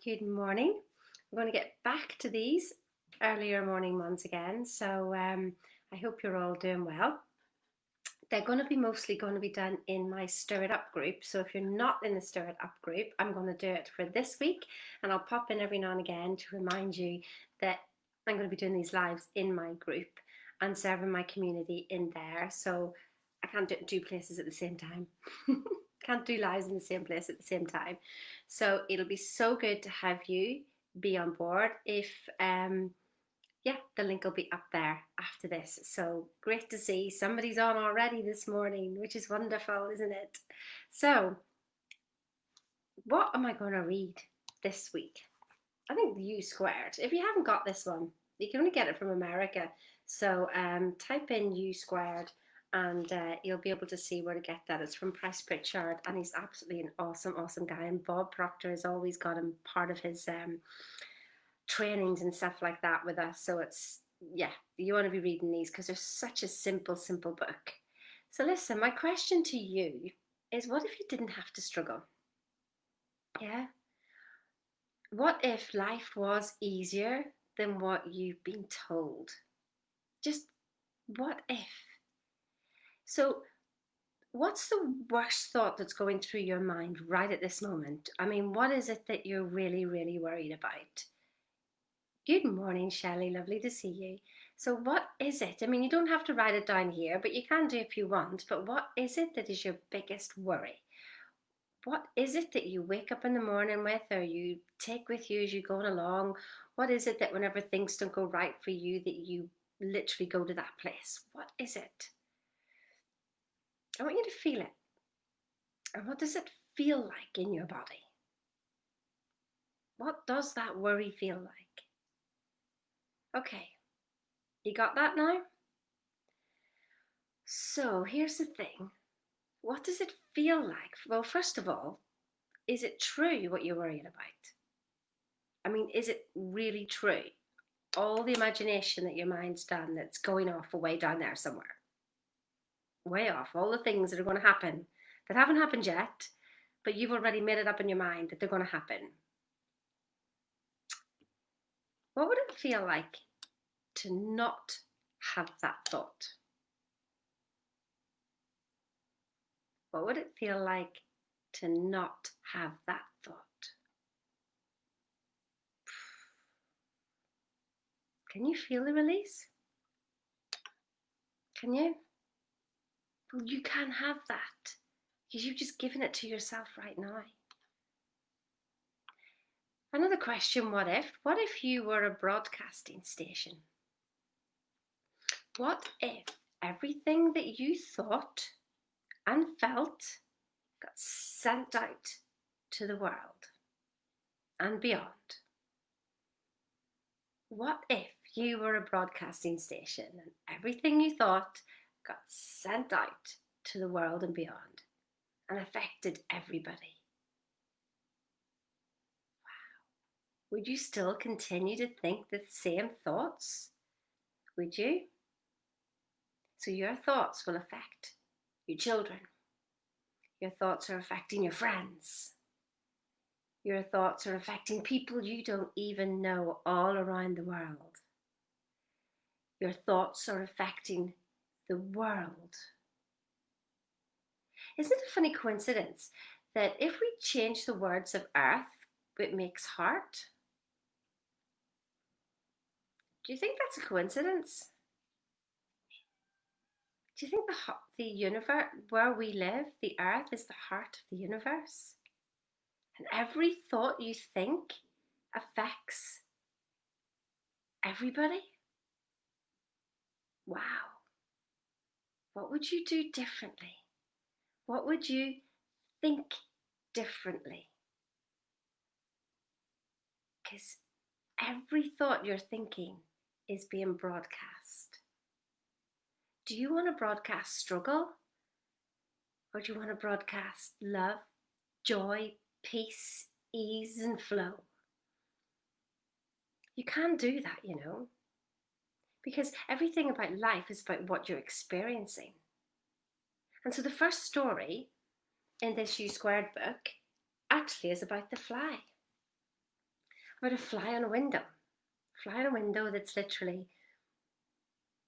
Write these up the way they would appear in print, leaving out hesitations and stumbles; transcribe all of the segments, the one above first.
Good morning. We're going to get back to these earlier morning ones again. So I hope you're all doing well. They're going to be mostly going to be done in my Stir It Up group. So if you're not in the Stir It Up group, I'm going to do it for this week, and I'll pop in every now and again to remind you that I'm going to be doing these lives in my group and serving my community in there. So I can't do it in two places at the same time. Can't do lives in the same place at the same time. So it'll be so good to have you be on board. If yeah, the link will be up there after this. So great to see somebody's on already this morning, which is wonderful, isn't it? So what am I going to read this week? I think the U squared. If you haven't got this one, you can only get it from America. So type in U squared and you'll be able to see where to get that. It's from Price Pritchard, and he's absolutely an awesome guy. And Bob Proctor has always got him part of his trainings and stuff like that with us. So it's, yeah, you want to be reading these because they're such a simple book. So listen, my question to you is, what if you didn't have to struggle? Yeah. What if life was easier than what you've been told? Just what if? So what's the worst thought that's going through your mind right at this moment? I mean, what is it that you're really worried about? Good morning, Shelley. Lovely to see you. So, what is it? I mean, you don't have to write it down here, but you can do if you want. But what is it that is your biggest worry? What is it that you wake up in the morning with, or you take with you as you're going along? What is it that whenever things don't go right for you, that you literally go to that place? What is it? I want you to feel it. And what does it feel like in your body? What does that worry feel like? Okay, you got that now? So here's the thing. What does it feel like? Well, first of all, is it true what you're worried about? I mean, is it really true? All the imagination that your mind's done that's going off away down there somewhere. Way off. All the things that are going to happen that haven't happened yet, but you've already made it up in your mind that they're going to happen. What would it feel like to not have that thought? What would it feel like to not have that thought? Can you feel the release? Can you? Well, you can have that because you've just given it to yourself right now. Another question, what if? What if you were a broadcasting station? What if everything that you thought and felt got sent out to the world and beyond? What if you were a broadcasting station and everything you thought got sent out to the world and beyond and affected everybody? Wow. Would you still continue to think the same thoughts? Would you? So your thoughts will affect your children. Your thoughts are affecting your friends. Your thoughts are affecting people you don't even know all around the world. Your thoughts are affecting the world. Isn't it a funny coincidence that if we change the words of earth, it makes heart? Do you think that's a coincidence? Do you think the universe, where we live, the earth, is the heart of the universe? And every thought you think affects everybody? Wow. What would you do differently? What would you think differently? Because every thought you're thinking is being broadcast. Do you want to broadcast struggle? Or do you want to broadcast love, joy, peace, ease, and flow? You can do that, you know, because everything about life is about what you're experiencing. And so the first story in this U squared book actually is about the fly. Or to fly on a window. Fly on a window that's literally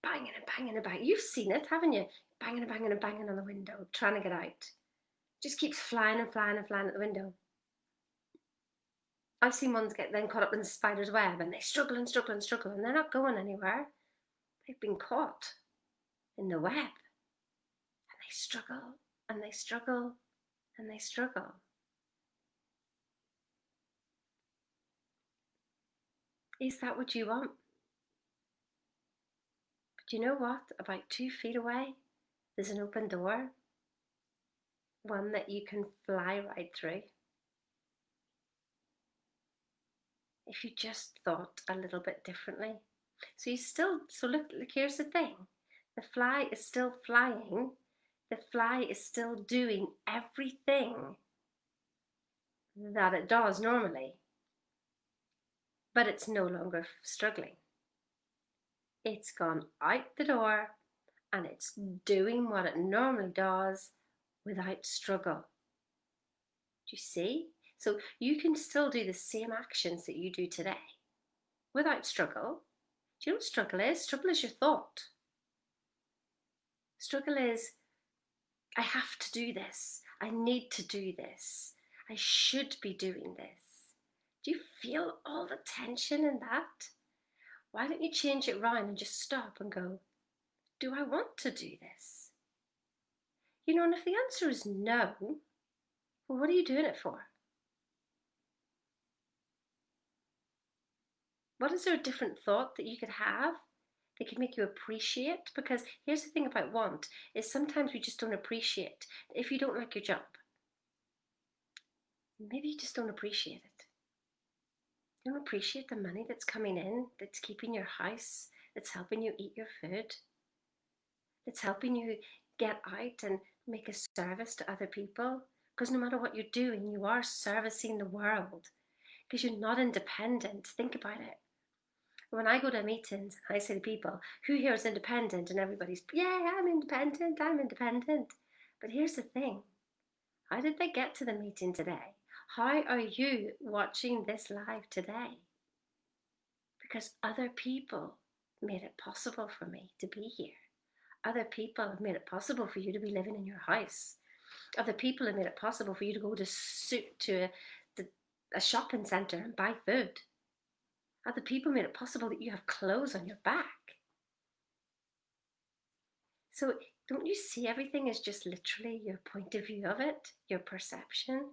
banging and banging and banging. You've seen it, haven't you? Banging and banging and banging on the window, trying to get out. Just keeps flying and flying and flying at the window. I've seen ones get then caught up in the spider's web and they struggle and struggle and struggle and they're not going anywhere. They've been caught in the web and they struggle and they struggle and they struggle. Is that what you want? But you know what? About 2 feet away, there's an open door, one that you can fly right through. If you just thought a little bit differently. So look, here's the thing. The fly is still flying. The fly is still doing everything that it does normally, but it's no longer struggling. It's gone out the door and it's doing what it normally does without struggle. Do you see? So you can still do the same actions that you do today without struggle. Do you know what struggle is? Struggle is your thought. Struggle is, I have to do this. I need to do this. I should be doing this. Do you feel all the tension in that? Why don't you change it round and just stop and go, do I want to do this? You know, and if the answer is no, well, what are you doing it for? What is there a different thought that you could have that could make you appreciate? Because here's the thing about want, is sometimes we just don't appreciate. If you don't like your job, maybe you just don't appreciate it. You don't appreciate the money that's coming in, that's keeping your house, that's helping you eat your food, that's helping you get out and make a service to other people. Because no matter what you're doing, you are servicing the world because you're not independent. Think about it. When I go to meetings, I say to people, who here is independent? And everybody's, yeah, I'm independent, I'm independent. But here's the thing. How did they get to the meeting today? How are you watching this live today? Because other people made it possible for me to be here. Other people have made it possible for you to be living in your house. Other people have made it possible for you to go to a shopping centre and buy food. Other people made it possible that you have clothes on your back. So don't you see everything as just literally your point of view of it, your perception?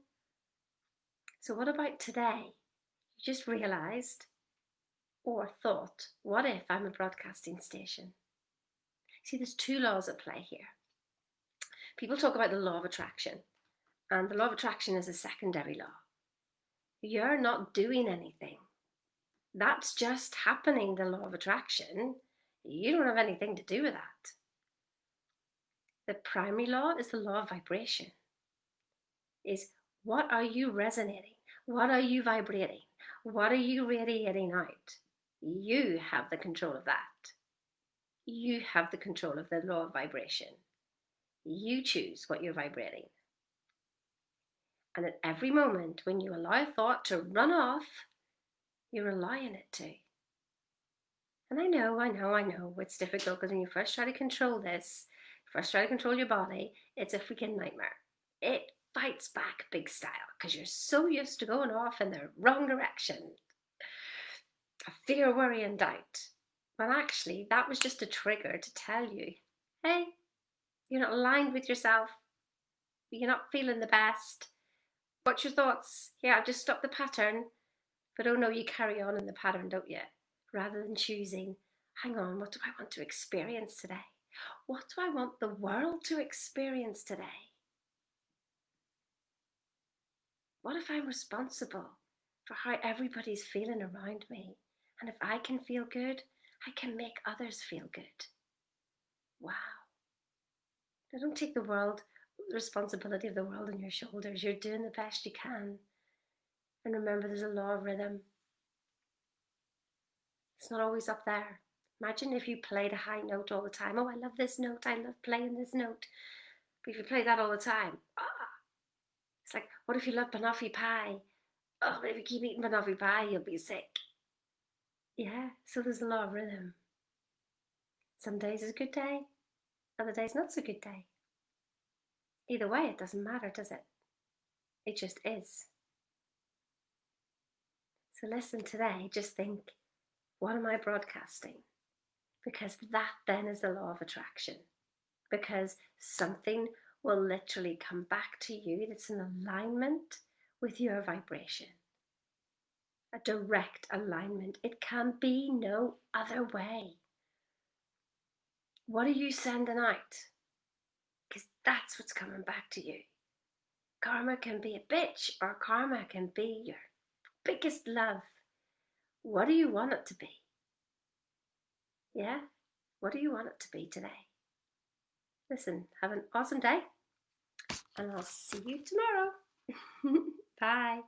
So what about today? You just realised or thought, what if I'm a broadcasting station? See, there's 2 laws at play here. People talk about the law of attraction, and the law of attraction is a secondary law. You're not doing anything. That's just happening, the law of attraction. You don't have anything to do with that. The primary law is the law of vibration. Is what are you resonating? What are you vibrating? What are you radiating out? You have the control of that. You have the control of the law of vibration. You choose what you're vibrating. And at every moment when you allow thought to run off, you're allowing it to. And I know, it's difficult because when you first try to control this, first try to control your body, it's a freaking nightmare. It fights back big style because you're so used to going off in the wrong direction. Fear, worry, and doubt. When actually, that was just a trigger to tell you, hey, you're not aligned with yourself. You're not feeling the best. What's your thoughts? Yeah, just stop the pattern. But oh no, you carry on in the pattern, don't you? Rather than choosing, hang on, what do I want to experience today? What do I want the world to experience today? What if I'm responsible for how everybody's feeling around me? And if I can feel good, I can make others feel good. Wow. Now don't take the responsibility of the world on your shoulders. You're doing the best you can. And remember, there's a law of rhythm. It's not always up there. Imagine if you played a high note all the time. Oh, I love this note. I love playing this note. But if you play that all the time, it's like, what if you love banoffee pie? Oh, but if you keep eating banoffee pie, you'll be sick. Yeah, so there's a law of rhythm. Some days is a good day, other days not so good day. Either way, it doesn't matter, does it? It just is. So listen today, just think, what am I broadcasting? Because that then is the law of attraction. Because something will literally come back to you that's in alignment with your vibration. A direct alignment. It can be no other way. What are you sending out? Because that's what's coming back to you. Karma can be a bitch, or karma can be your biggest love. What do you want it to be? Yeah? What do you want it to be today? Listen, have an awesome day, and I'll see you tomorrow. Bye.